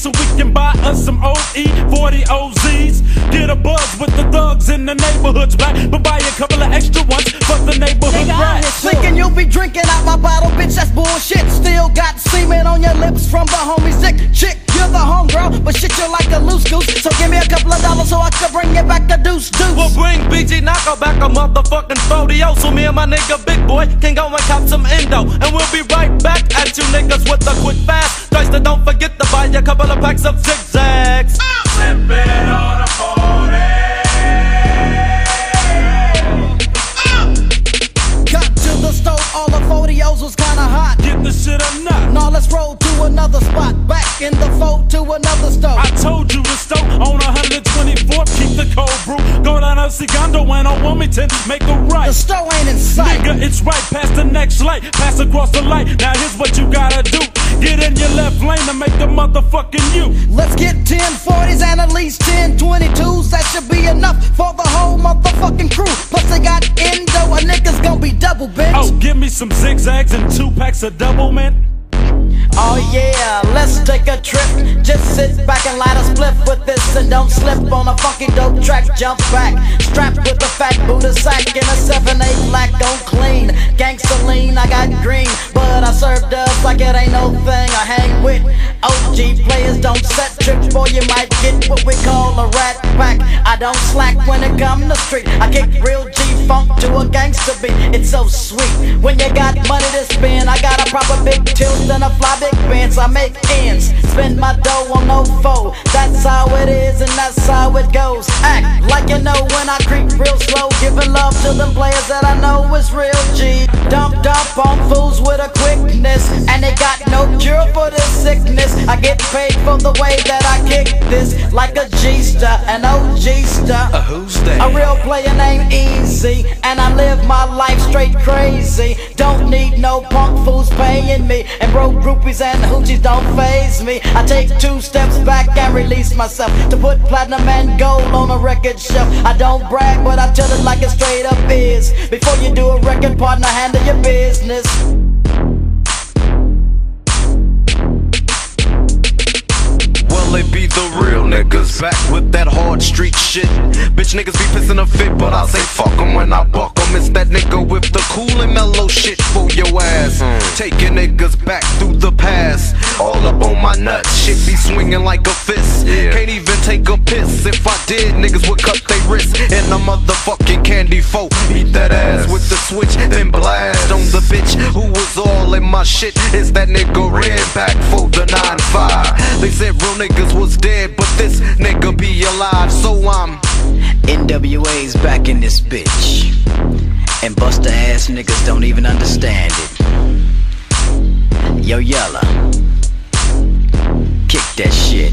so we can buy us some OE 40 OZs. Get a buzz with the thugs in the neighborhoods back, but buy a couple of extra ones for the neighborhood rats. Thinking you'll be drinking out my bottle, bitch, that's bullshit. Still got semen on your lips from the homie Zick. Chick, you're the homegirl, but shit, you're like a loose goose. So give me a couple of dollars so I can bring you back a deuce. We'll bring BG Knockout back a motherfucking 40. So me and my nigga Big Boy can go and cop some endo, and we'll be right back at you niggas with a quick fast. Guys, don't forget to buy a couple of packs of zigzags. Slip it on a 40. Got to the stove, all the 40s was kinda hot. Get the shit or not. Now let's roll to another spot. Back in the fold to another stove. I told you to stove on 124th. Keep the cold brew. Go down to Segundo and on Wilmington, make a right. The stove ain't in sight. Nigga, it's right past the next light. Pass across the light. Now here's what you gotta do. Get in your left lane to make the motherfucking U. Let's get 10 40s and at least 10 22s. That should be enough for the whole motherfucking crew. Plus they got endo, a nigga's gonna be double bent. Oh, give me some zigzags and 2 packs of double mint. Oh yeah, let's take a trip. Just sit back and light a spliff with this, and don't slip on a funky dope track. Jump back, strapped with a fat Buddha sack in a 7/8 black on clean. Gangsta lean, I got green, but I serve dubs like it ain't no thing. I hang with OG players, don't set trips, boy, you might get what we call a rat pack. I don't slack when it come to street. I kick real G-funk to a gangsta beat. It's so sweet when you got money to spend. I got a proper big tilt and a fly big bands. I make ends, spend my dough on no foe. That's how it is and that's how it goes. Act like you know when I creep real slow, giving love to them players that I know is real G. Dump on fools with a quickness, and they got no cure for this sickness. I get paid for the way that I kick this, like a G-star, an OG-star. Who's that? A real player named Easy, and I live my life straight crazy. Don't need no punk fools paying me, and broke groupies and hoochies don't faze me. I take 2 steps back and release myself to put platinum and gold on a record shelf. I don't brag, but I tell it like it straight up is. Before you do a record, partner, handle your business. They be the real niggas, back with that hard street shit. Bitch niggas be pissing a fit, but I say fuck 'em when I buck 'em. It's that nigga with the cool and mellow shit for your ass. Taking niggas back through the past, all up on my nuts. Shit be swinging like a fist. Can't even take a piss. If I did, niggas would cut they wrists in a motherfucking candy folk. Beat that ass with the switch, then blast on the bitch who was all in my shit. Is that nigga red back for the 9-5? They said real niggas was dead, but this nigga be alive, so I'm NWA's back in this bitch, and busta ass niggas don't even understand it. Yo Yella, kick that shit.